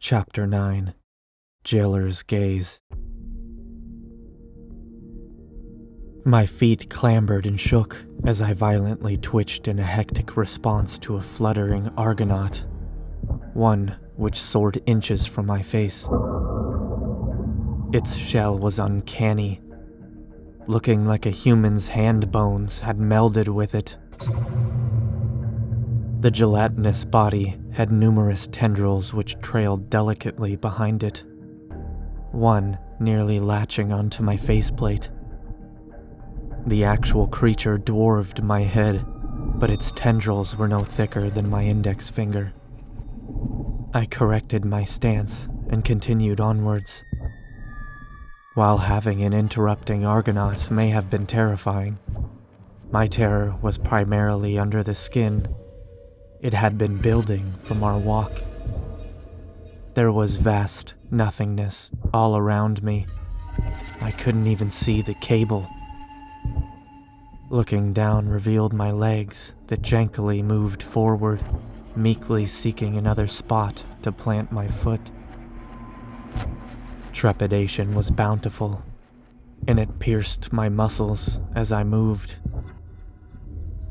Chapter 9 Jailer's Gaze. My feet clambered and shook as I violently twitched in a hectic response to a fluttering Argonaut, one which soared inches from my face. Its shell was uncanny, looking like a human's hand bones had melded with it. The gelatinous body had numerous tendrils which trailed delicately behind it, one nearly latching onto my faceplate. The actual creature dwarfed my head, but its tendrils were no thicker than my index finger. I corrected my stance and continued onwards. While having an interrupting Argonaut may have been terrifying, my terror was primarily under the skin. It had been building from our walk. There was vast nothingness all around me. I couldn't even see the cable. Looking down revealed my legs that jankily moved forward, meekly seeking another spot to plant my foot. Trepidation was bountiful, and it pierced my muscles as I moved.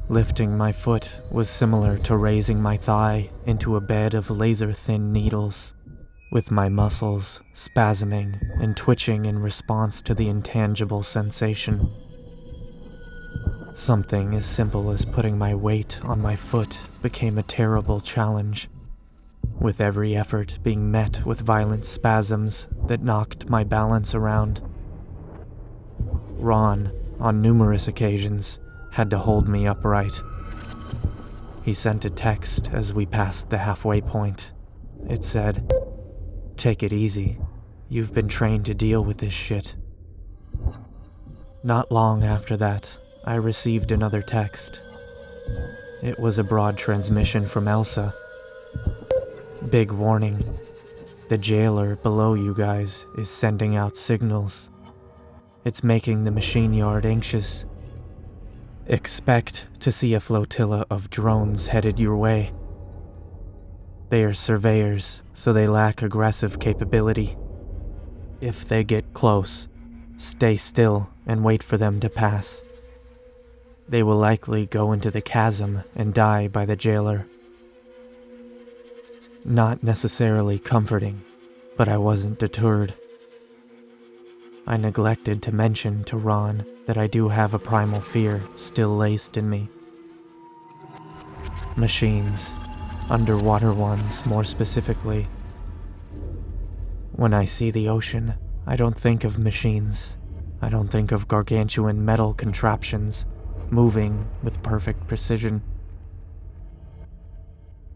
Lifting my foot was similar to raising my thigh into a bed of laser-thin needles, with my muscles spasming and twitching in response to the intangible sensation. Something as simple as putting my weight on my foot became a terrible challenge, with every effort being met with violent spasms that knocked my balance around. Ron, on numerous occasions, had to hold me upright. He sent a text as we passed the halfway point. It said, "Take it easy. You've been trained to deal with this shit." Not long after that, I received another text. It was a broad transmission from Elsa. "Big warning. The jailer below you guys is sending out signals. It's making the machine yard anxious. Expect to see a flotilla of drones headed your way. They are surveyors, so they lack aggressive capability. If they get close, stay still and wait for them to pass. They will likely go into the chasm and die by the jailer." Not necessarily comforting, but I wasn't deterred. I neglected to mention to Ron that I do have a primal fear still laced in me. Machines, underwater ones more specifically. When I see the ocean, I don't think of machines. I don't think of gargantuan metal contraptions moving with perfect precision.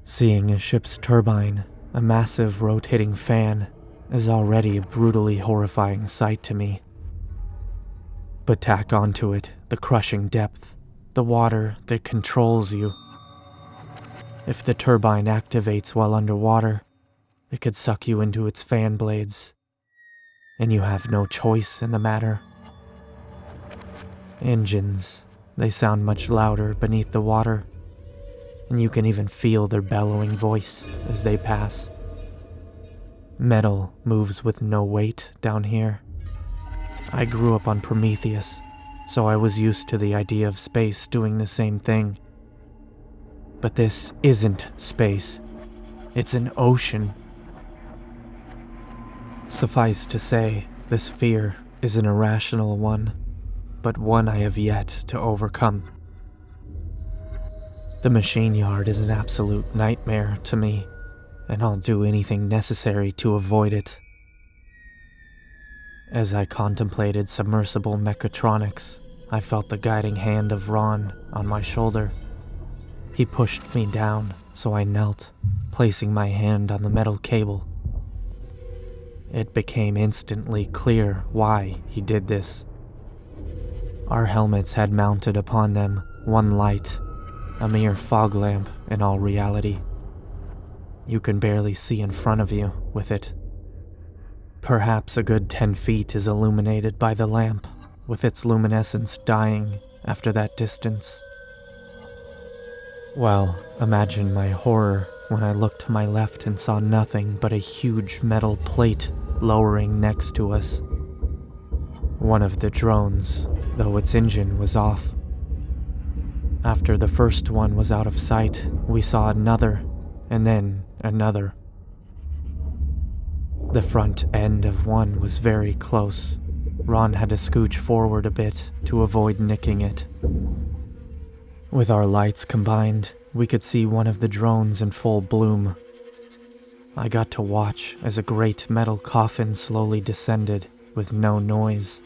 Seeing a ship's turbine, a massive rotating fan, is already a brutally horrifying sight to me. But tack onto it the crushing depth, the water that controls you. If the turbine activates while underwater, it could suck you into its fan blades, and you have no choice in the matter. Engines, they sound much louder beneath the water, and you can even feel their bellowing voice as they pass. Metal moves with no weight down here. I grew up on Prometheus, so I was used to the idea of space doing the same thing. But this isn't space. It's an ocean. Suffice to say, this fear is an irrational one, but one I have yet to overcome. The machine yard is an absolute nightmare to me, and I'll do anything necessary to avoid it. As I contemplated submersible mechatronics, I felt the guiding hand of Ron on my shoulder. He pushed me down, so I knelt, placing my hand on the metal cable. It became instantly clear why he did this. Our helmets had mounted upon them one light, a mere fog lamp in all reality. You can barely see in front of you with it. Perhaps a good 10 feet is illuminated by the lamp, with its luminescence dying after that distance. Well, imagine my horror when I looked to my left and saw nothing but a huge metal plate lowering next to us. One of the drones, though its engine was off. After the first one was out of sight, we saw another, and then another. The front end of one was very close. Ron had to scooch forward a bit to avoid nicking it. With our lights combined, we could see one of the drones in full bloom. I got to watch as a great metal coffin slowly descended with no noise.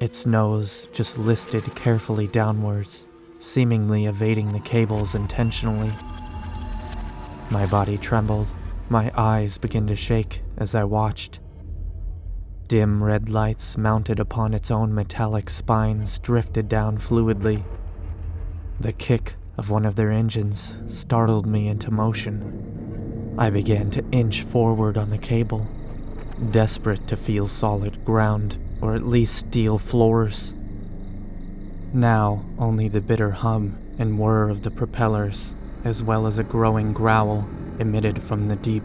Its nose just listed carefully downwards, seemingly evading the cables intentionally. My body trembled, my eyes began to shake as I watched. Dim red lights mounted upon its own metallic spines drifted down fluidly. The kick of one of their engines startled me into motion. I began to inch forward on the cable, desperate to feel solid ground, or at least steel floors. Now only the bitter hum and whir of the propellers, as well as a growing growl, emitted from the deep.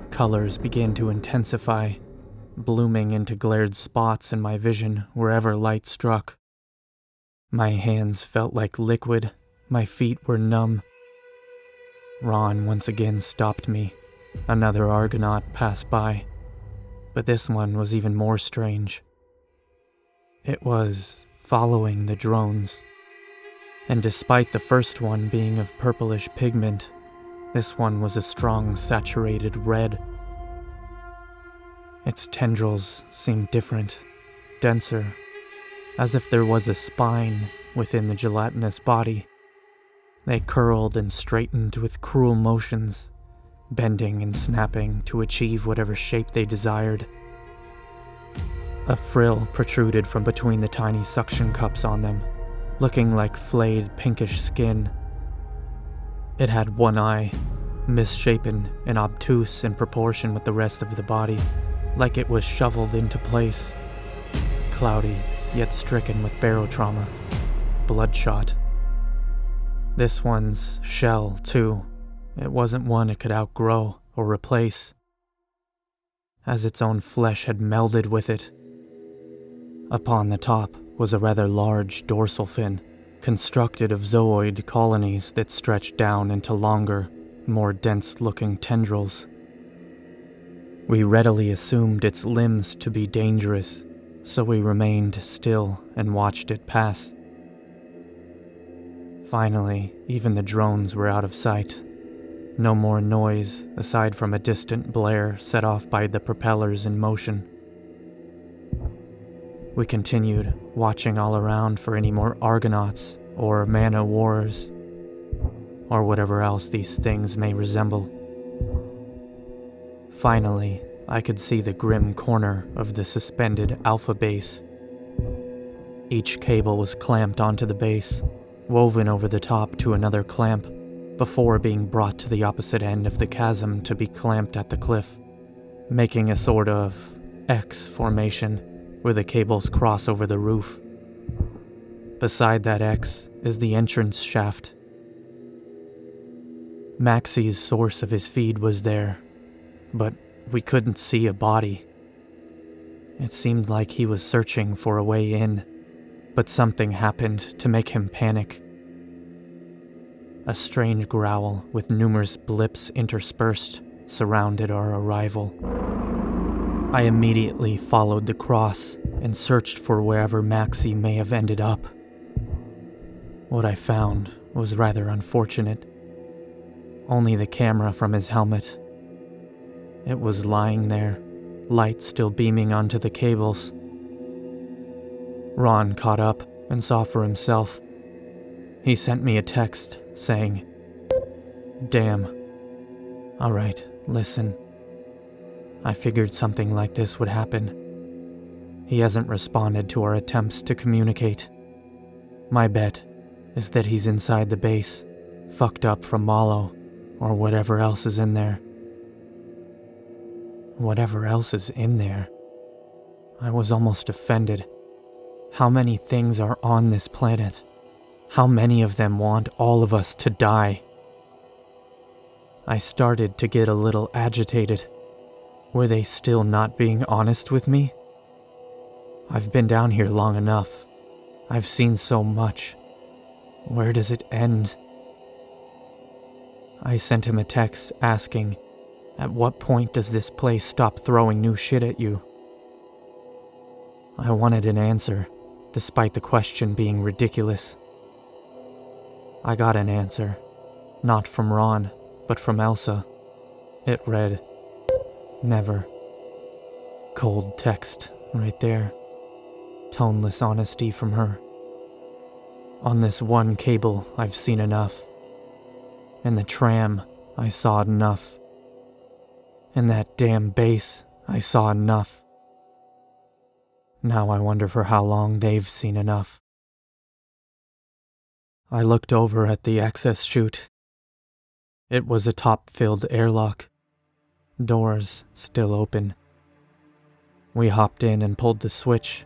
Colors began to intensify, blooming into glared spots in my vision wherever light struck. My hands felt like liquid, my feet were numb. Ron once again stopped me. Another Argonaut passed by, but this one was even more strange. It was following the drones, and despite the first one being of purplish pigment, this one was a strong saturated red. Its tendrils seemed different, denser, as if there was a spine within the gelatinous body. They curled and straightened with cruel motions, bending and snapping to achieve whatever shape they desired. A frill protruded from between the tiny suction cups on them, looking like flayed pinkish skin. It had one eye, misshapen and obtuse in proportion with the rest of the body, like it was shoveled into place. Cloudy, yet stricken with barotrauma, bloodshot. This one's shell, too. It wasn't one it could outgrow or replace, as its own flesh had melded with it. Upon the top was a rather large dorsal fin, constructed of zooid colonies that stretched down into longer, more dense-looking tendrils. We readily assumed its limbs to be dangerous, so we remained still and watched it pass. Finally, even the drones were out of sight. No more noise aside from a distant blare set off by the propellers in motion. We continued, watching all around for any more Argonauts or man-o'-wars, or whatever else these things may resemble. Finally, I could see the grim corner of the suspended alpha base. Each cable was clamped onto the base, woven over the top to another clamp, before being brought to the opposite end of the chasm to be clamped at the cliff, making a sort of X formation where the cables cross over the roof. Beside that X is the entrance shaft. Maxie's source of his feed was there, but we couldn't see a body. It seemed like he was searching for a way in, but something happened to make him panic. A strange growl with numerous blips interspersed surrounded our arrival. I immediately followed the cross and searched for wherever Maxie may have ended up. What I found was rather unfortunate. Only the camera from his helmet. It was lying there, light still beaming onto the cables. Ron caught up and saw for himself. He sent me a text saying, "Damn. Alright, listen. I figured something like this would happen. He hasn't responded to our attempts to communicate. My bet is that he's inside the base, fucked up from Malo, or whatever else is in there." Whatever else is in there? I was almost offended. How many things are on this planet? How many of them want all of us to die? I started to get a little agitated. Were they still not being honest with me? I've been down here long enough. I've seen so much. Where does it end? I sent him a text asking, at what point does this place stop throwing new shit at you? I wanted an answer, despite the question being ridiculous. I got an answer, not from Ron, but from Elsa. It read, never. Cold text, right there. Toneless honesty from her. On this one cable, I've seen enough. In the tram, I saw enough. In that damn base, I saw enough. Now I wonder for how long they've seen enough. I looked over at the access chute. It was a top-filled airlock. Doors still open. We hopped in and pulled the switch.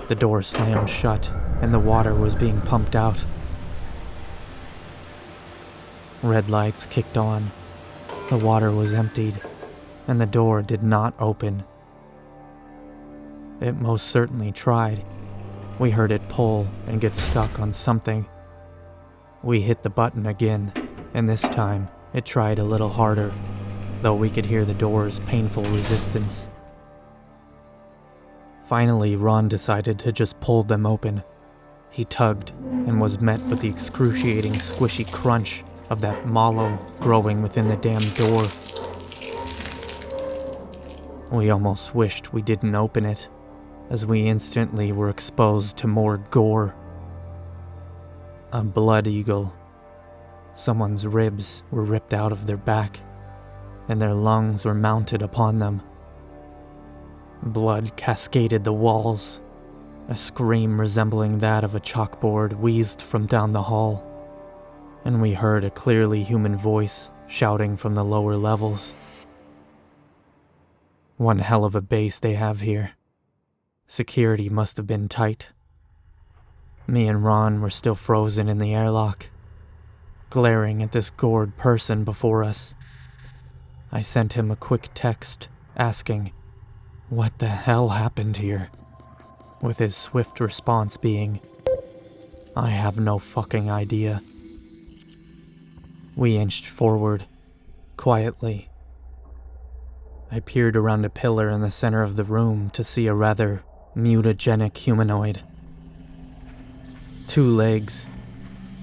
The door slammed shut, and the water was being pumped out. Red lights kicked on. The water was emptied, and the door did not open. It most certainly tried. We heard it pull and get stuck on something. We hit the button again, and this time it tried a little harder, though we could hear the door's painful resistance. Finally, Ron decided to just pull them open. He tugged and was met with the excruciating squishy crunch of that mallow growing within the damn door. We almost wished we didn't open it, as we instantly were exposed to more gore. A blood eagle. Someone's ribs were ripped out of their back, and their lungs were mounted upon them. Blood cascaded the walls. A scream resembling that of a chalkboard wheezed from down the hall, and we heard a clearly human voice shouting from the lower levels. One hell of a base they have here. Security must have been tight. Me and Ron were still frozen in the airlock, glaring at this gored person before us. I sent him a quick text asking, "What the hell happened here?" with his swift response being, "I have no fucking idea." We inched forward, quietly. I peered around a pillar in the center of the room to see a rather mutagenic humanoid. 2 legs.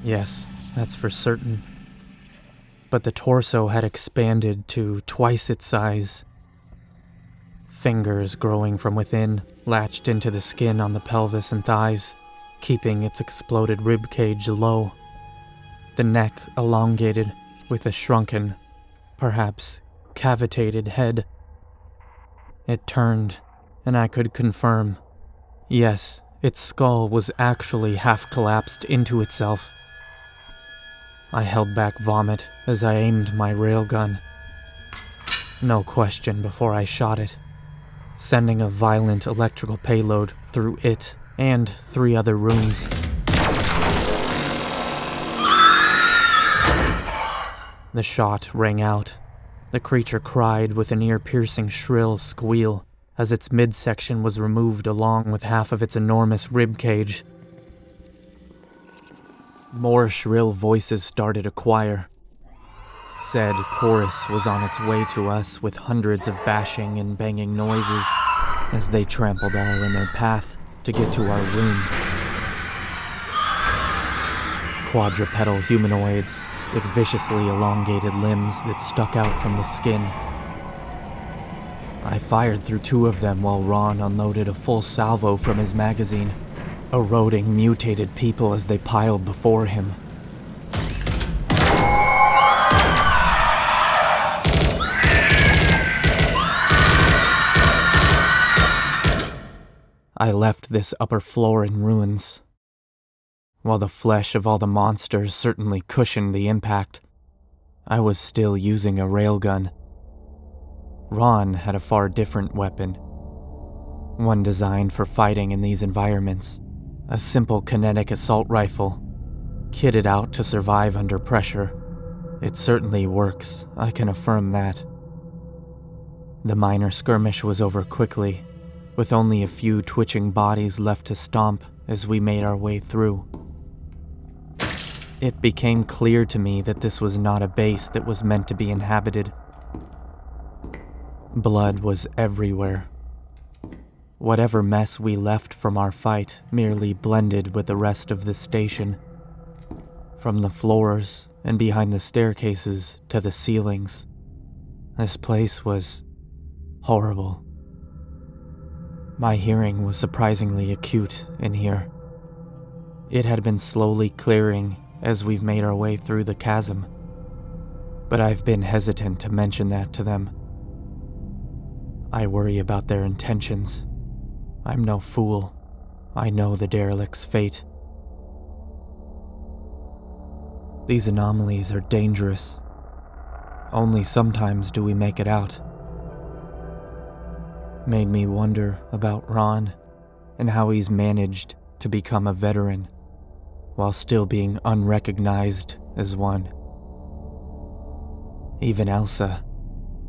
Yes, that's for certain. But the torso had expanded to twice its size. Fingers growing from within latched into the skin on the pelvis and thighs, keeping its exploded ribcage low. The neck elongated with a shrunken, perhaps cavitated head. It turned, and I could confirm. Yes, its skull was actually half collapsed into itself. I held back vomit as I aimed my railgun. No question before I shot it, sending a violent electrical payload through it and 3 other rooms. The shot rang out. The creature cried with an ear-piercing shrill squeal as its midsection was removed along with half of its enormous ribcage. More shrill voices started a choir. Said chorus was on its way to us with hundreds of bashing and banging noises as they trampled all in their path to get to our room. Quadrupedal humanoids with viciously elongated limbs that stuck out from the skin. I fired through 2 of them while Ron unloaded a full salvo from his magazine, eroding mutated people as they piled before him. I left this upper floor in ruins. While the flesh of all the monsters certainly cushioned the impact, I was still using a railgun. Ron had a far different weapon. One designed for fighting in these environments, a simple kinetic assault rifle, kitted out to survive under pressure. It certainly works, I can affirm that. The minor skirmish was over quickly, with only a few twitching bodies left to stomp as we made our way through. It became clear to me that this was not a base that was meant to be inhabited. Blood was everywhere. Whatever mess we left from our fight merely blended with the rest of the station. From the floors and behind the staircases to the ceilings. This place was horrible. My hearing was surprisingly acute in here. It had been slowly clearing as we've made our way through the chasm, but I've been hesitant to mention that to them. I worry about their intentions. I'm no fool. I know the derelict's fate. These anomalies are dangerous. Only sometimes do we make it out. Made me wonder about Ron and how he's managed to become a veteran while still being unrecognized as one. Even Elsa,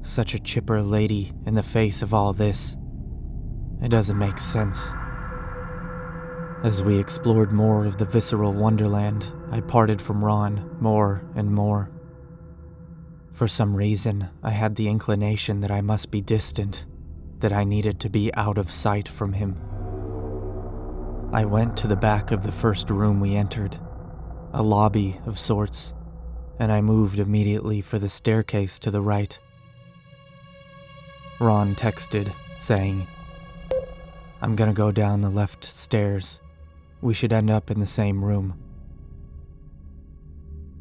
such a chipper lady in the face of all this. It doesn't make sense. As we explored more of the visceral wonderland, I parted from Ron more and more. For some reason, I had the inclination that I must be distant, that I needed to be out of sight from him. I went to the back of the first room we entered, a lobby of sorts, and I moved immediately for the staircase to the right. Ron texted, saying, "I'm gonna go down the left stairs. We should end up in the same room."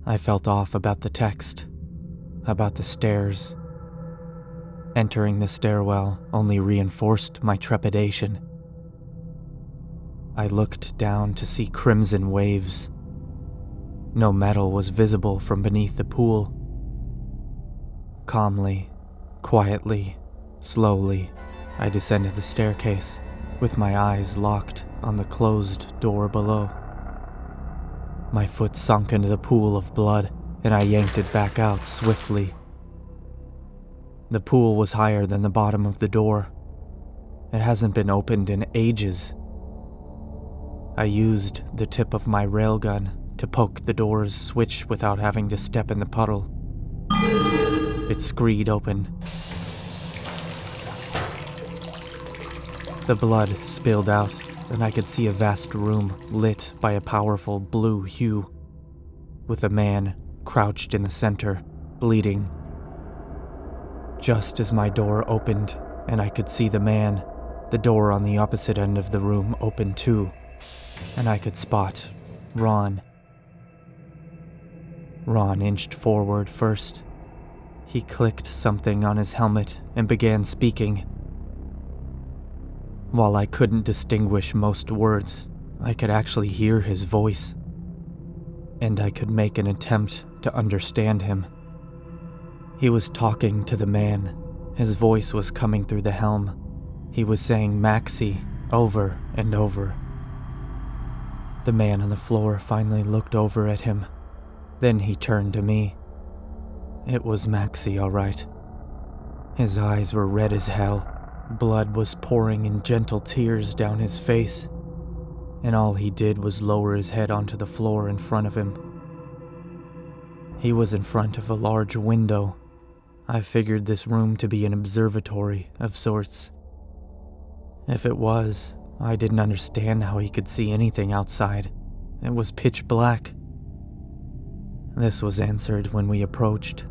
I felt off about the text, about the stairs. Entering the stairwell only reinforced my trepidation. I looked down to see crimson waves. No metal was visible from beneath the pool. Calmly, quietly, slowly, I descended the staircase, with my eyes locked on the closed door below. My foot sunk into the pool of blood, and I yanked it back out swiftly. The pool was higher than the bottom of the door. It hasn't been opened in ages. I used the tip of my railgun to poke the door's switch without having to step in the puddle. It screed open. The blood spilled out, and I could see a vast room lit by a powerful blue hue, with a man crouched in the center, bleeding. Just as my door opened and I could see the man, the door on the opposite end of the room opened too, and I could spot Ron. Ron inched forward first. He clicked something on his helmet and began speaking. While I couldn't distinguish most words, I could actually hear his voice, and I could make an attempt to understand him. He was talking to the man. His voice was coming through the helm. He was saying Maxie over and over. The man on the floor finally looked over at him. Then he turned to me. It was Maxie, all right. His eyes were red as hell. Blood was pouring in gentle tears down his face, and all he did was lower his head onto the floor in front of him. He was in front of a large window. I figured this room to be an observatory of sorts. If it was, I didn't understand how he could see anything outside. It was pitch black. This was answered when we approached.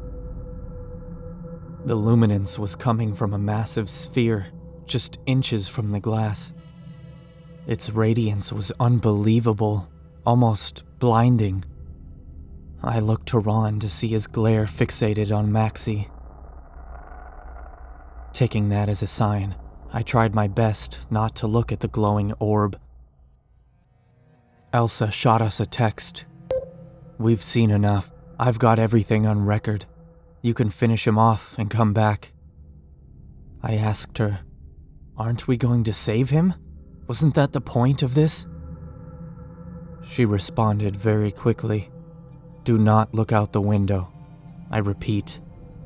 The luminance was coming from a massive sphere, just inches from the glass. Its radiance was unbelievable, almost blinding. I looked to Ron to see his glare fixated on Maxie. Taking that as a sign, I tried my best not to look at the glowing orb. Elsa shot us a text. "We've seen enough. I've got everything on record. You can finish him off and come back." I asked her, "Aren't we going to save him? Wasn't that the point of this?" She responded very quickly. Do not look out the window. I repeat,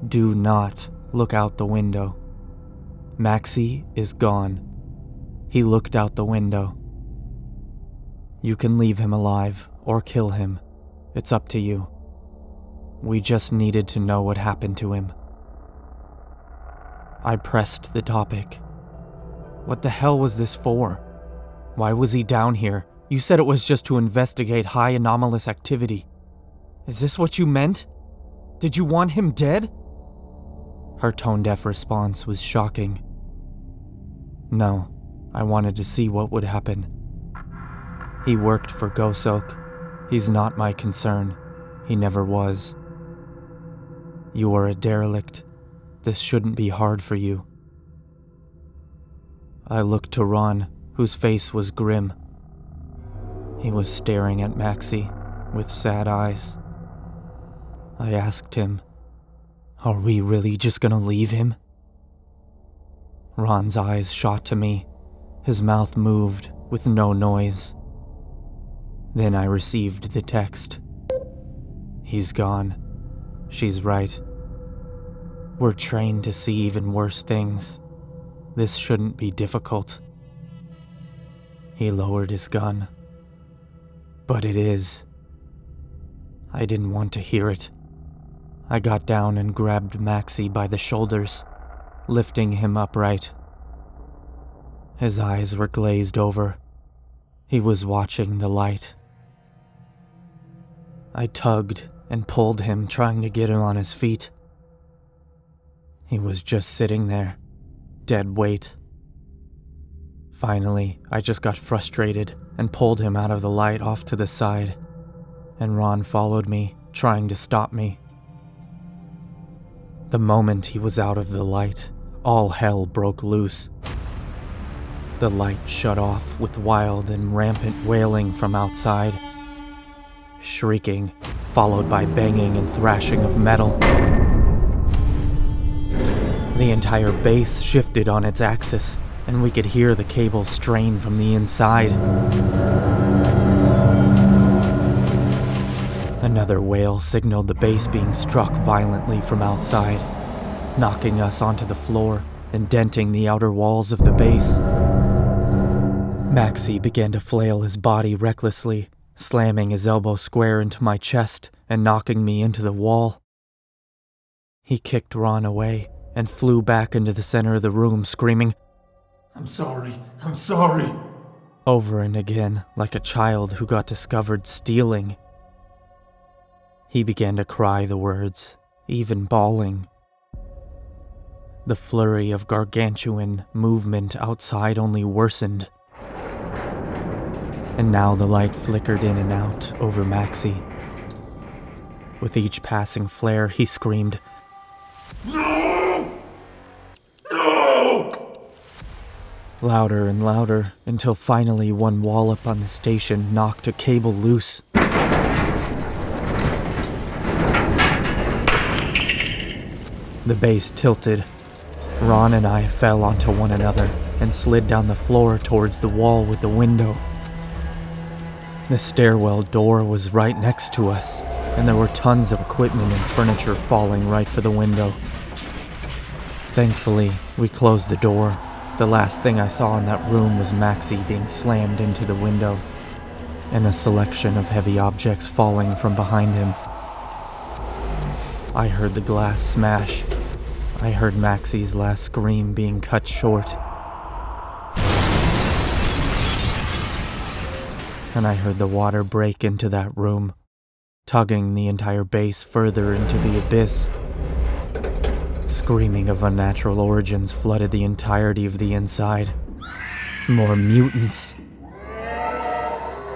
do not look out the window. Maxie is gone. He looked out the window. You can leave him alive or kill him. It's up to you. We just needed to know what happened to him. I pressed the topic. What the hell was this for? Why was he down here? You said it was just to investigate high anomalous activity. Is this what you meant? Did you want him dead? Her tone-deaf response was shocking. No, I wanted to see what would happen. He worked for Gosilk. He's not my concern. He never was. You are a derelict. This shouldn't be hard for you. I looked to Ron, whose face was grim. He was staring at Maxie with sad eyes. I asked him, "Are we really just gonna leave him?" Ron's eyes shot to me. His mouth moved with no noise. Then I received the text. He's gone. She's right. We're trained to see even worse things. This shouldn't be difficult. He lowered his gun. But it is. I didn't want to hear it. I got down and grabbed Maxie by the shoulders, lifting him upright. His eyes were glazed over. He was watching the light. I tugged and pulled him, trying to get him on his feet. He was just sitting there, dead weight. Finally, I just got frustrated and pulled him out of the light off to the side, and Ron followed me, trying to stop me. The moment he was out of the light, all hell broke loose. The light shut off with wild and rampant wailing from outside. Shrieking, followed by banging and thrashing of metal. The entire base shifted on its axis, and we could hear the cable strain from the inside. Another wail signaled the base being struck violently from outside, knocking us onto the floor and denting the outer walls of the base. Maxie began to flail his body recklessly, slamming his elbow square into my chest and knocking me into the wall. He kicked Ron away and flew back into the center of the room, screaming, I'm sorry, over and again, like a child who got discovered stealing. He began to cry the words, even bawling. The flurry of gargantuan movement outside only worsened. And now the light flickered in and out over Maxie. With each passing flare, he screamed, No! No! Louder and louder, until finally one wall up on the station knocked a cable loose. The base tilted. Ron and I fell onto one another and slid down the floor towards the wall with the window. The stairwell door was right next to us, and there were tons of equipment and furniture falling right for the window. Thankfully, we closed the door. The last thing I saw in that room was Maxie being slammed into the window, and a selection of heavy objects falling from behind him. I heard the glass smash. I heard Maxie's last scream being cut short. And I heard the water break into that room, tugging the entire base further into the abyss. Screaming of unnatural origins flooded the entirety of the inside. More mutants.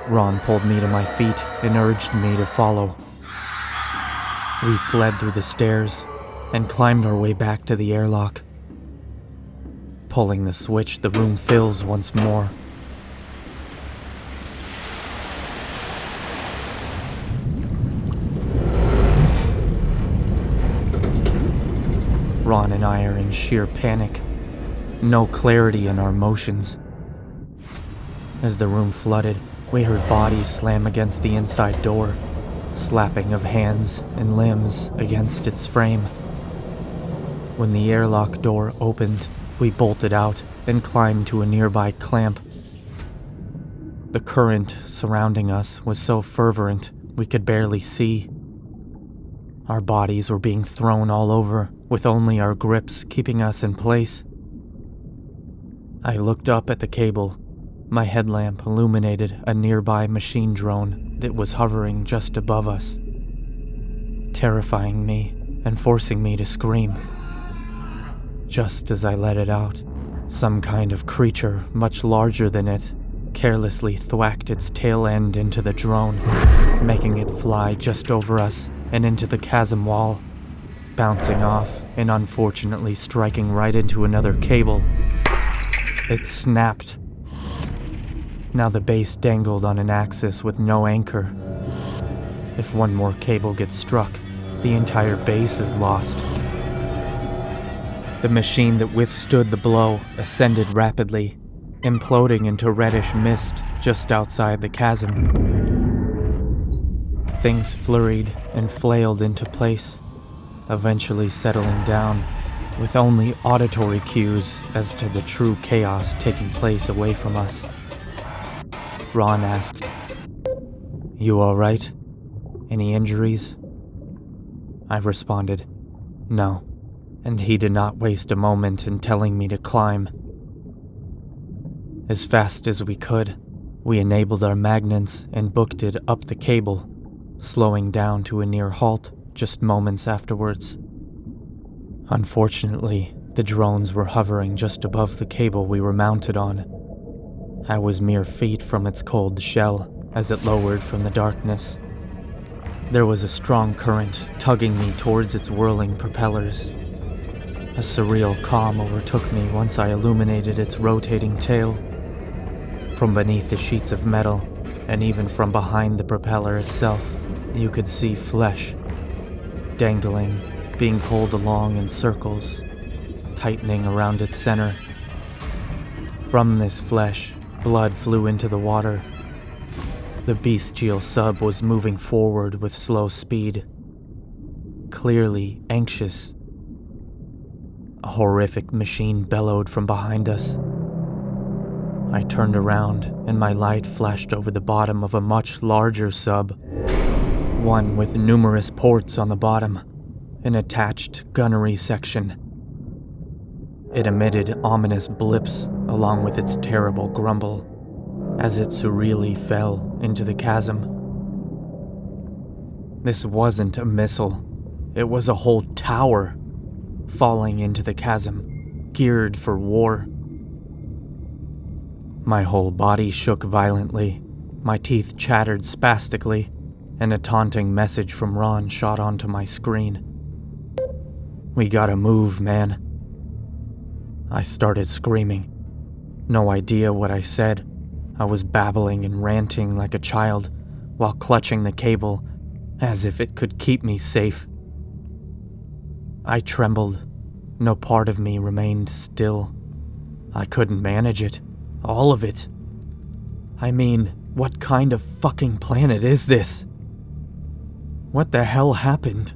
Ron pulled me to my feet and urged me to follow. We fled through the stairs and climbed our way back to the airlock. Pulling the switch, the room fills once more. Ron and I are in sheer panic. No clarity in our motions. As the room flooded, We heard bodies slam against the inside door, slapping of hands and limbs against its frame. When the airlock door opened, we bolted out and climbed to a nearby clamp. The current surrounding us was so fervent we could barely see. Our bodies were being thrown all over, with only our grips keeping us in place. I looked up at the cable. My headlamp illuminated a nearby machine drone that was hovering just above us, terrifying me and forcing me to scream. Just as I let it out, some kind of creature much larger than it carelessly thwacked its tail end into the drone, making it fly just over us and into the chasm wall, bouncing off and unfortunately striking right into another cable. It snapped. Now the base dangled on an axis with no anchor. If one more cable gets struck, the entire base is lost. The machine that withstood the blow ascended rapidly, imploding into reddish mist just outside the chasm. Things flurried and flailed into place, eventually settling down, with only auditory cues as to the true chaos taking place away from us. Ron asked, "You all right? Any injuries?" I responded, "No," and he did not waste a moment in telling me to climb. As fast as we could, we enabled our magnets and booked it up the cable, slowing down to a near halt just moments afterwards. Unfortunately, the drones were hovering just above the cable we were mounted on. I was mere feet from its cold shell as it lowered from the darkness. There was a strong current tugging me towards its whirling propellers. A surreal calm overtook me once I illuminated its rotating tail. From beneath the sheets of metal, and even from behind the propeller itself, you could see flesh, dangling, being pulled along in circles, tightening around its center. From this flesh, blood flew into the water. The bestial sub was moving forward with slow speed, clearly anxious. A horrific machine bellowed from behind us. I turned around and my light flashed over the bottom of a much larger sub, one with numerous ports on the bottom, an attached gunnery section. It emitted ominous blips along with its terrible grumble as it surreally fell into the chasm. This wasn't a missile, it was a whole tower falling into the chasm, geared for war. My whole body shook violently, my teeth chattered spastically, and a taunting message from Ron shot onto my screen. "We gotta move, man." I started screaming. No idea what I said. I was babbling and ranting like a child while clutching the cable as if it could keep me safe. I trembled. No part of me remained still. I couldn't manage it. All of it. I mean, what kind of fucking planet is this? What the hell happened?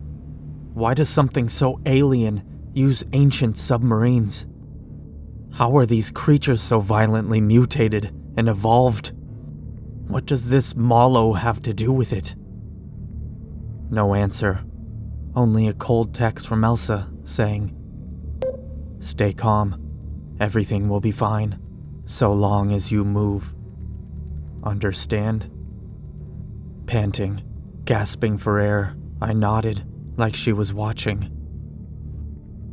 Why does something so alien use ancient submarines? How are these creatures so violently mutated and evolved? What does this Mallow have to do with it? No answer. Only a cold text from Elsa saying, "Stay calm. Everything will be fine. So long as you move. Understand?" Panting, gasping for air, I nodded like she was watching.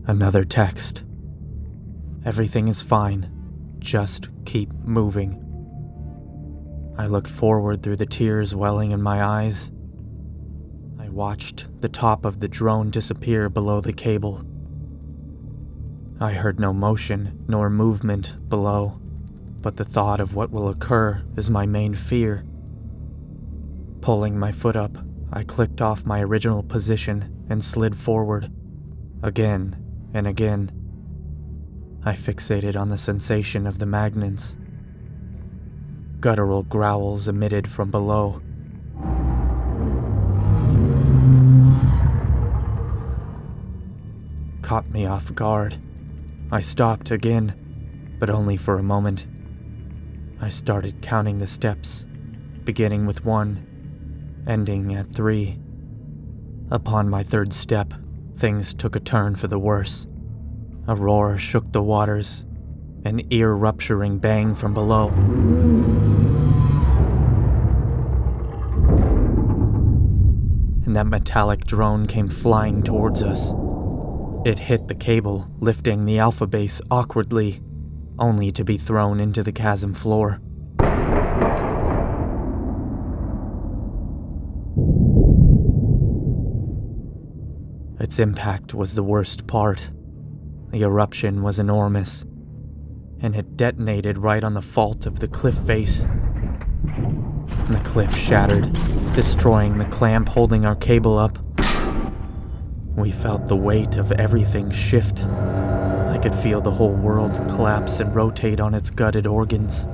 Another text. "Everything is fine. Just keep moving." I looked forward through the tears welling in my eyes. I watched the top of the drone disappear below the cable. I heard no motion nor movement below, but the thought of what will occur is my main fear. Pulling my foot up, I clicked off my original position and slid forward, again and again. I fixated on the sensation of the magnets. guttural growls emitted from below. Caught me off guard. I stopped again, but only for a moment. I started counting the steps, beginning with 1, ending at 3. Upon my 3rd step, things took a turn for the worse. A roar shook the waters, an ear-rupturing bang from below. And that metallic drone came flying towards us. It hit the cable, lifting the alpha base awkwardly, only to be thrown into the chasm floor. Its impact was the worst part. The eruption was enormous, and it detonated right on the fault of the cliff face. And the cliff shattered, destroying the clamp holding our cable up. We felt the weight of everything shift. I could feel the whole world collapse and rotate on its gutted organs.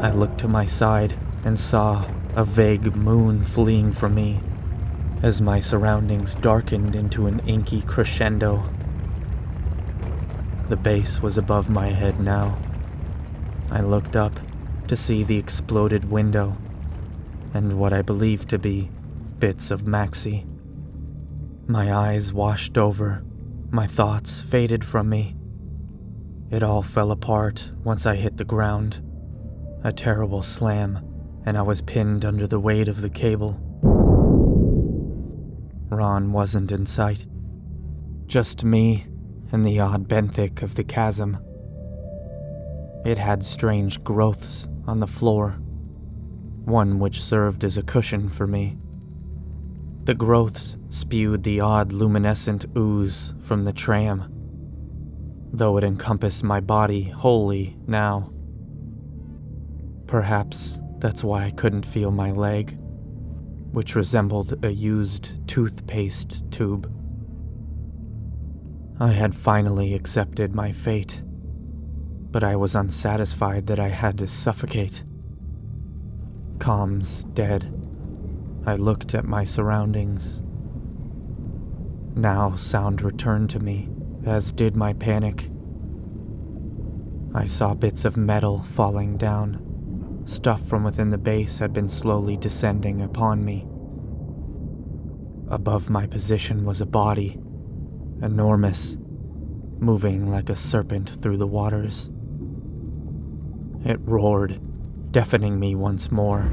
I looked to my side and saw a vague moon fleeing from me as my surroundings darkened into an inky crescendo. The base was above my head now. I looked up to see the exploded window and what I believed to be bits of Maxie. My eyes washed over, my thoughts faded from me. It all fell apart once I hit the ground. A terrible slam, and I was pinned under the weight of the cable. Ron wasn't in sight. Just me and the odd benthic of the chasm. It had strange growths on the floor, one which served as a cushion for me. The growths spewed the odd luminescent ooze from the tram, though it encompassed my body wholly now. Perhaps that's why I couldn't feel my leg, which resembled a used toothpaste tube. I had finally accepted my fate, but I was unsatisfied that I had to suffocate. Comms dead. I looked at my surroundings. Now sound returned to me, as did my panic. I saw bits of metal falling down. Stuff from within the base had been slowly descending upon me. Above my position was a body, enormous, moving like a serpent through the waters. It roared, deafening me once more.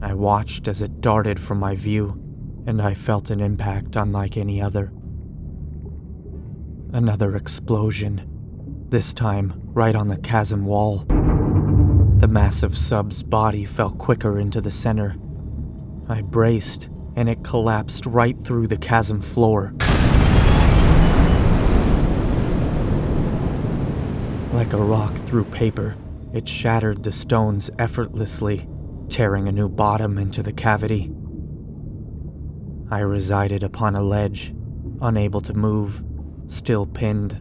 I watched as it darted from my view, and I felt an impact unlike any other. Another explosion, this time right on the chasm wall. The massive sub's body fell quicker into the center. I braced, and it collapsed right through the chasm floor. Like a rock through paper, it shattered the stones effortlessly, tearing a new bottom into the cavity. I resided upon a ledge, unable to move, still pinned.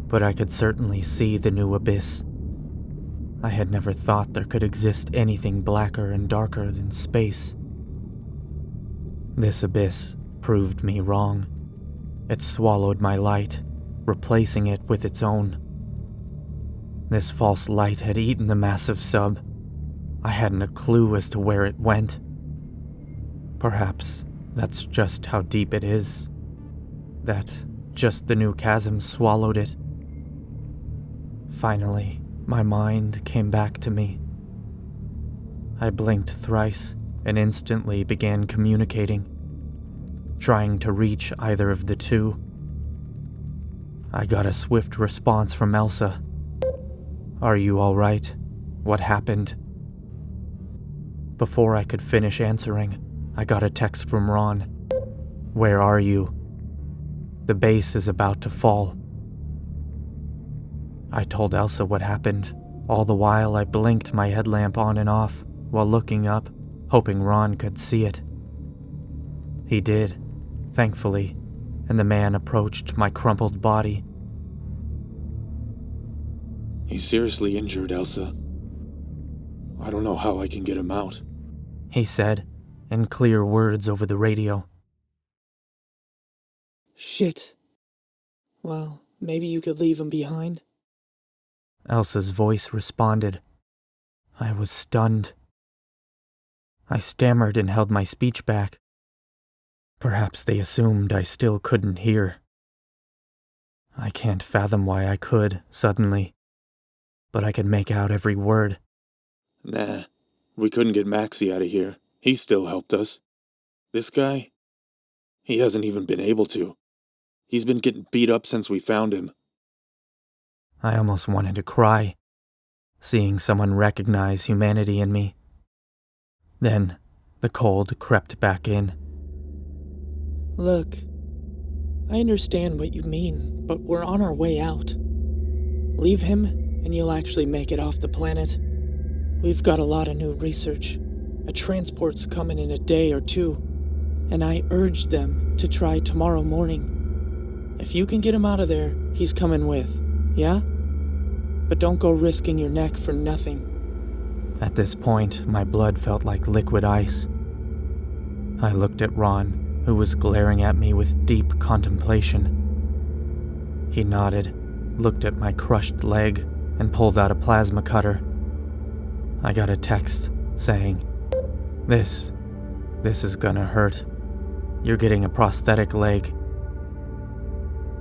But I could certainly see the new abyss. I had never thought there could exist anything blacker and darker than space. This abyss proved me wrong. It swallowed my light, replacing it with its own. This false light had eaten the massive sub. I hadn't a clue as to where it went. Perhaps that's just how deep it is. That just the new chasm swallowed it. Finally, my mind came back to me. I blinked thrice and instantly began communicating, trying to reach either of the two. I got a swift response from Elsa. "Are you all right? What happened?" Before I could finish answering, I got a text from Ron. "Where are you? The base is about to fall." I told Elsa what happened. All the while I blinked my headlamp on and off while looking up, hoping Ron could see it. He did, thankfully, and the man approached my crumpled body. He's seriously injured, Elsa. I don't know how I can get him out, he said, in clear words over the radio. Shit. Well, maybe you could leave him behind? Elsa's voice responded. I was stunned. I stammered and held my speech back. Perhaps they assumed I still couldn't hear. I can't fathom why I could, suddenly, but I could make out every word. Nah, we couldn't get Maxie out of here. He still helped us. This guy? He hasn't even been able to. He's been getting beat up since we found him. I almost wanted to cry, seeing someone recognize humanity in me. Then, the cold crept back in. Look, I understand what you mean, but we're on our way out. Leave him, and you'll actually make it off the planet. We've got a lot of new research. A transport's coming in a day or two, and I urged them to try tomorrow morning. If you can get him out of there, he's coming with, yeah? But don't go risking your neck for nothing. At this point, my blood felt like liquid ice. I looked at Ron, who was glaring at me with deep contemplation. He nodded, looked at my crushed leg, and pulled out a plasma cutter. I got a text saying, This is gonna hurt. You're getting a prosthetic leg."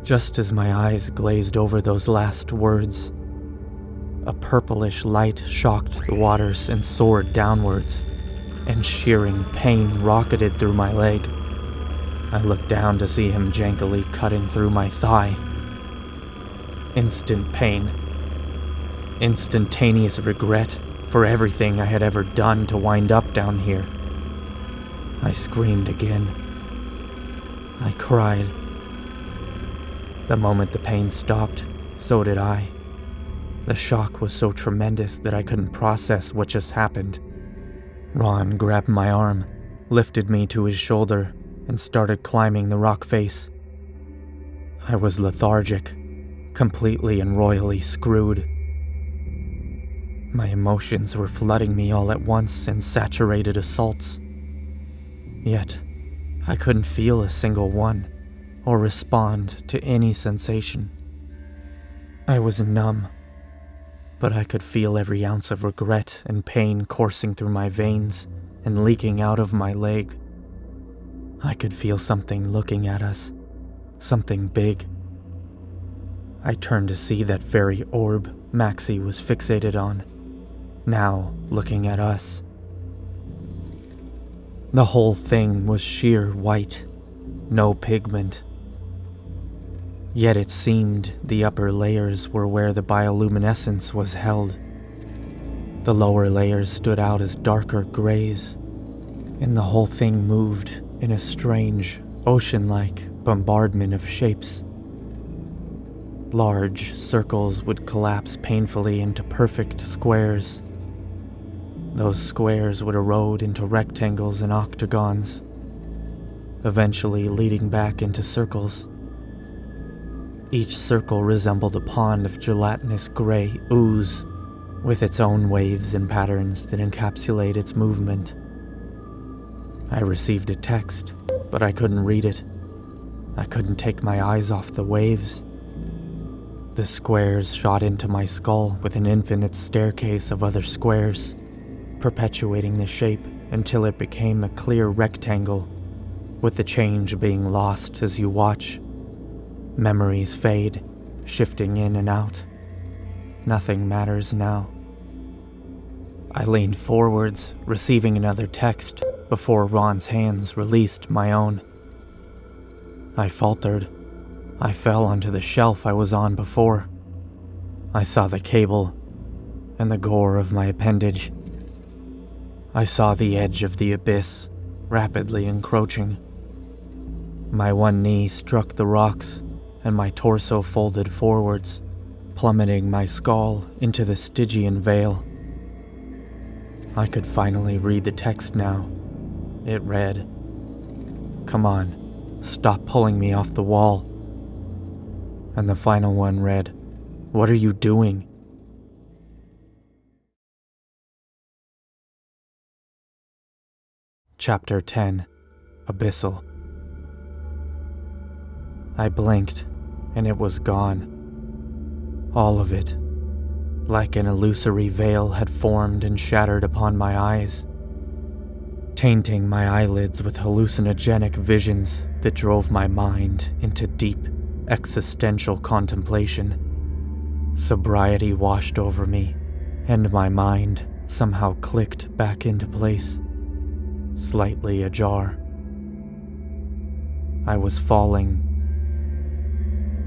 Just as my eyes glazed over those last words, a purplish light shocked the waters and soared downwards, and shearing pain rocketed through my leg. I looked down to see him jankily cutting through my thigh. Instant pain. Instantaneous regret for everything I had ever done to wind up down here. I screamed again. I cried. The moment the pain stopped, so did I. The shock was so tremendous that I couldn't process what just happened. Ron grabbed my arm, lifted me to his shoulder, and started climbing the rock face. I was lethargic, completely and royally screwed. My emotions were flooding me all at once in saturated assaults. Yet, I couldn't feel a single one, or respond to any sensation. I was numb, but I could feel every ounce of regret and pain coursing through my veins and leaking out of my leg. I could feel something looking at us, something big. I turned to see that very orb Maxie was fixated on, now looking at us. The whole thing was sheer white, no pigment. Yet it seemed the upper layers were where the bioluminescence was held. The lower layers stood out as darker grays, and the whole thing moved in a strange, ocean-like bombardment of shapes. Large circles would collapse painfully into perfect squares. Those squares would erode into rectangles and octagons, eventually leading back into circles. Each circle resembled a pond of gelatinous gray ooze, with its own waves and patterns that encapsulate its movement. I received a text, but I couldn't read it. I couldn't take my eyes off the waves. The squares shot into my skull with an infinite staircase of other squares, perpetuating the shape until it became a clear rectangle, with the change being lost as you watch. Memories fade, shifting in and out. Nothing matters now. I leaned forwards, receiving another text, before Ron's hands released my own. I faltered. I fell onto the shelf I was on before. I saw the cable and the gore of my appendage. I saw the edge of the abyss, rapidly encroaching. My one knee struck the rocks, and my torso folded forwards, plummeting my skull into the Stygian veil. I could finally read the text now. It read, "Come on, "Stop pulling me off the wall." And the final one read, "What are you doing?" Chapter 10, Abyssal. I blinked, and it was gone. All of it. Like an illusory veil had formed and shattered upon my eyes, tainting my eyelids with hallucinogenic visions that drove my mind into deep, existential contemplation. Sobriety washed over me, and my mind somehow clicked back into place, slightly ajar. I was falling.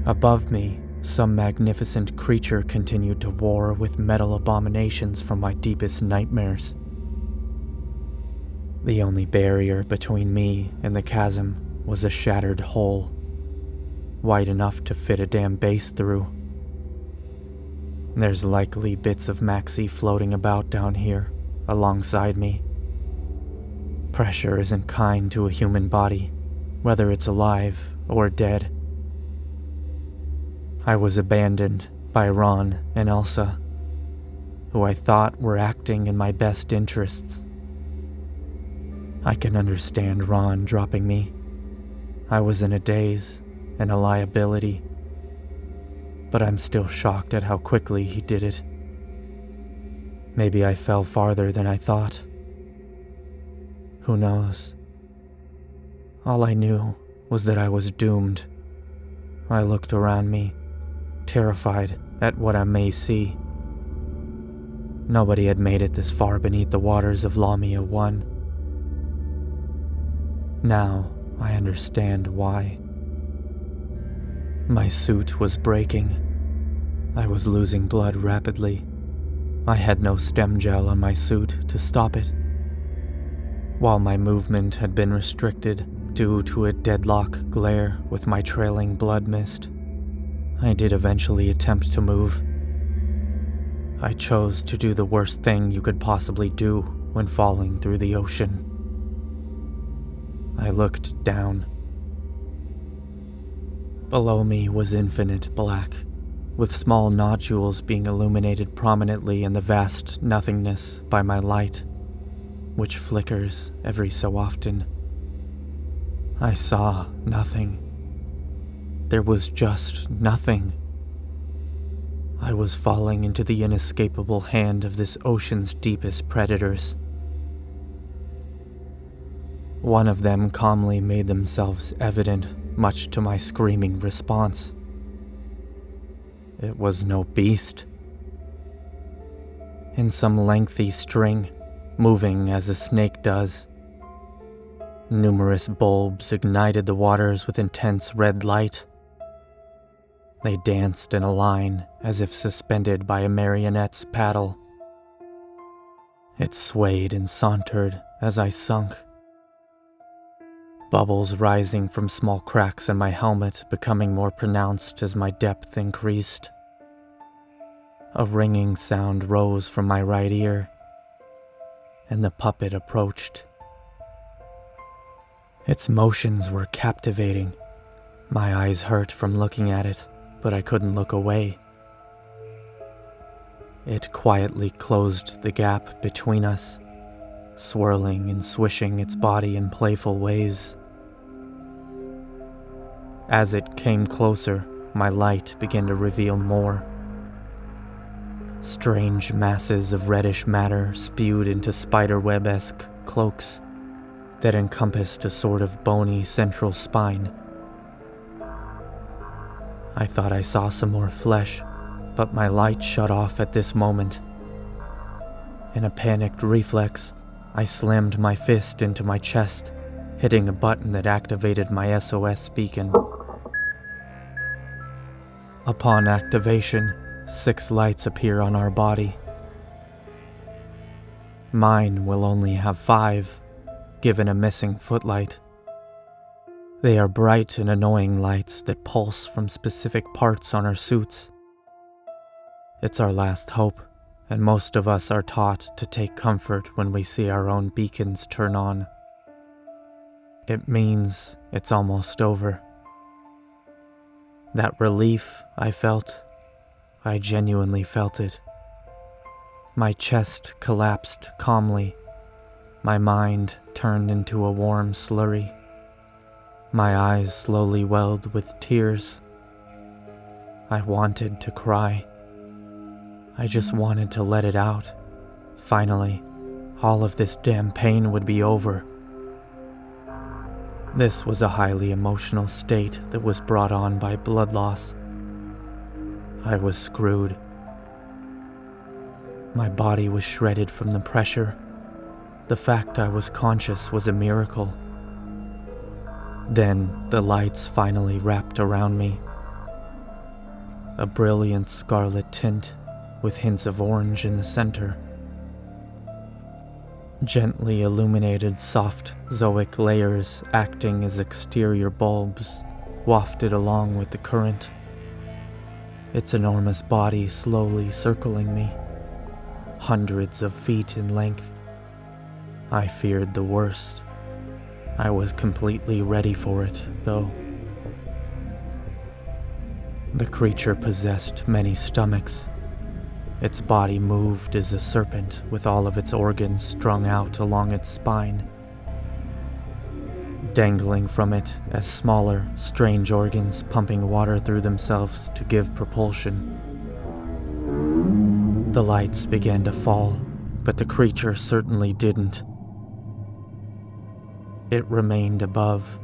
Above me, some magnificent creature continued to war with metal abominations from my deepest nightmares. The only barrier between me and the chasm was a shattered hole, wide enough to fit a damn base through. There's likely bits of Maxie floating about down here, alongside me. Pressure isn't kind to a human body, whether it's alive or dead. I was abandoned by Ron and Elsa, who I thought were acting in my best interests. I can understand Ron dropping me. I was in a daze and a liability, but I'm still shocked at how quickly he did it. Maybe I fell farther than I thought. Who knows? All I knew was that I was doomed. I looked around me, terrified at what I may see. Nobody had made it this far beneath the waters of Lamia 1. Now I understand why. My suit was breaking. I was losing blood rapidly. I had no stem gel on my suit to stop it. While my movement had been restricted due to a deadlock glare with my trailing blood mist, I did eventually attempt to move. I chose to do the worst thing you could possibly do when falling through the ocean. I looked down. Below me was infinite black, with small nodules being illuminated prominently in the vast nothingness by my light, which flickers every so often. I saw nothing. There was just nothing. I was falling into the inescapable hand of this ocean's deepest predators. One of them calmly made themselves evident, much to my screaming response. It was no beast. In some lengthy string, moving as a snake does, numerous bulbs ignited the waters with intense red light. They danced in a line as if suspended by a marionette's paddle. It swayed and sauntered as I sunk, bubbles rising from small cracks in my helmet becoming more pronounced as my depth increased. A ringing sound rose from my right ear, and the puppet approached. Its motions were captivating. My eyes hurt from looking at it, but I couldn't look away. It quietly closed the gap between us, swirling and swishing its body in playful ways. As it came closer, my light began to reveal more. Strange masses of reddish matter spewed into spiderweb-esque cloaks that encompassed a sort of bony central spine. I thought I saw some more flesh, but my light shut off at this moment. In a panicked reflex, I slammed my fist into my chest, hitting a button that activated my SOS beacon. Upon activation, 6 lights appear on our body. Mine will only have 5, given a missing footlight. They are bright and annoying lights that pulse from specific parts on our suits. It's our last hope, and most of us are taught to take comfort when we see our own beacons turn on. It means it's almost over. That relief I felt, I genuinely felt it. My chest collapsed calmly. My mind turned into a warm slurry. My eyes slowly welled with tears. I wanted to cry. I just wanted to let it out. Finally, all of this damn pain would be over. This was a highly emotional state that was brought on by blood loss. I was screwed. My body was shredded from the pressure. The fact I was conscious was a miracle. Then the lights finally wrapped around me. A brilliant scarlet tint with hints of orange in the center. Gently illuminated soft zoic layers acting as exterior bulbs wafted along with the current. Its enormous body slowly circling me, hundreds of feet in length. I feared the worst. I was completely ready for it, though. The creature possessed many stomachs. Its body moved as a serpent with all of its organs strung out along its spine. Dangling from it as smaller, strange organs pumping water through themselves to give propulsion. The lights began to fall, but the creature certainly didn't. It remained above,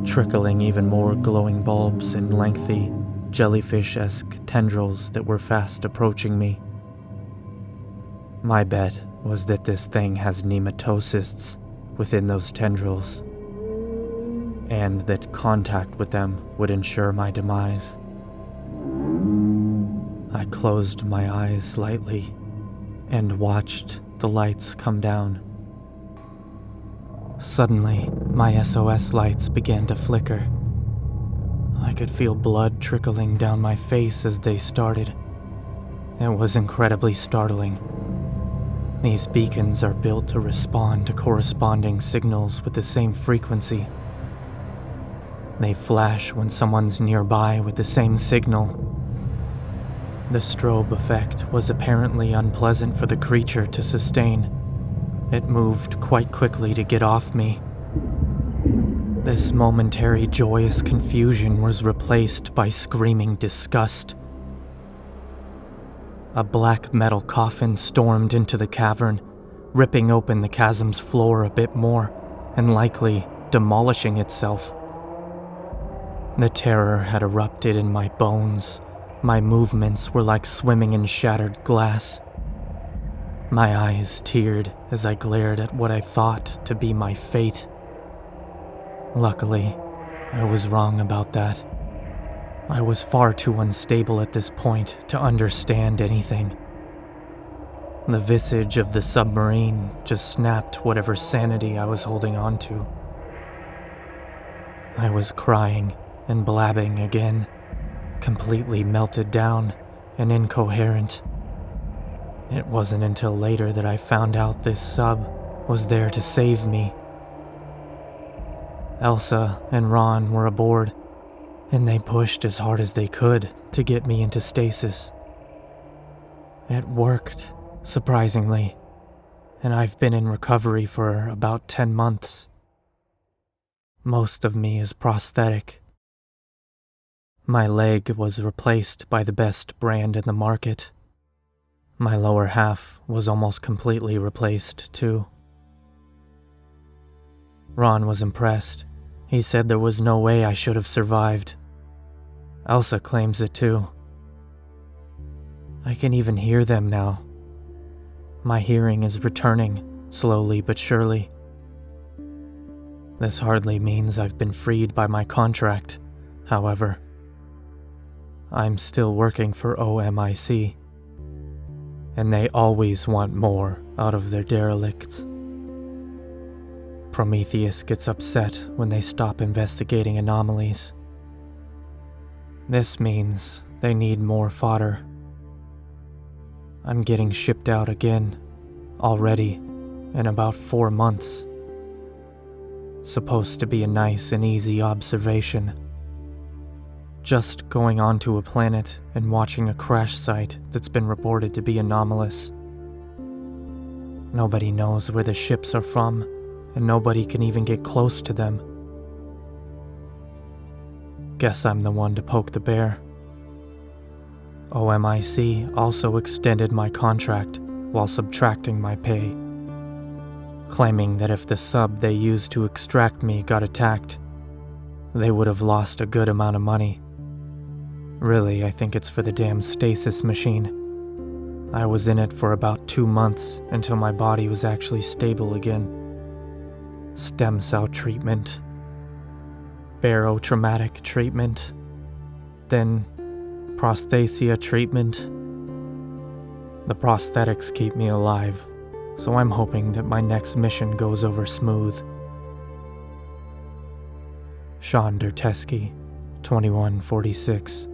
trickling even more glowing bulbs and lengthy, jellyfish-esque tendrils that were fast approaching me. My bet was that this thing has nematocysts within those tendrils, and that contact with them would ensure my demise. I closed my eyes slightly and watched the lights come down. Suddenly, my SOS lights began to flicker. I could feel blood trickling down my face as they started. It was incredibly startling. These beacons are built to respond to corresponding signals with the same frequency. They flash when someone's nearby with the same signal. The strobe effect was apparently unpleasant for the creature to sustain. It moved quite quickly to get off me. This momentary joyous confusion was replaced by screaming disgust. A black metal coffin stormed into the cavern, ripping open the chasm's floor a bit more, and likely demolishing itself. The terror had erupted in my bones. My movements were like swimming in shattered glass. My eyes teared as I glared at what I thought to be my fate. Luckily, I was wrong about that. I was far too unstable at this point to understand anything. The visage of the submarine just snapped whatever sanity I was holding on to. I was crying and blabbing again, completely melted down and incoherent. It wasn't until later that I found out this sub was there to save me. Elsa and Ron were aboard, and they pushed as hard as they could to get me into stasis. It worked, surprisingly, and I've been in recovery for about 10 months. Most of me is prosthetic. My leg was replaced by the best brand in the market. My lower half was almost completely replaced, too. Ron was impressed. He said there was no way I should have survived. Elsa claims it too. I can even hear them now. My hearing is returning, slowly but surely. This hardly means I've been freed by my contract, however. I'm still working for OMIC, and they always want more out of their derelicts. Prometheus gets upset when they stop investigating anomalies. This means they need more fodder. I'm getting shipped out again, already, in about 4 months. Supposed to be a nice and easy observation. Just going onto a planet and watching a crash site that's been reported to be anomalous. Nobody knows where the ships are from, and nobody can even get close to them. Guess I'm the one to poke the bear. OMIC also extended my contract while subtracting my pay, claiming that if the sub they used to extract me got attacked, they would have lost a good amount of money. Really, I think it's for the damn stasis machine. I was in it for about 2 months until my body was actually stable again. Stem cell treatment, barotraumatic treatment, then prosthesia treatment. The prosthetics keep me alive, so I'm hoping that my next mission goes over smooth. Sean Dertesky, 2146.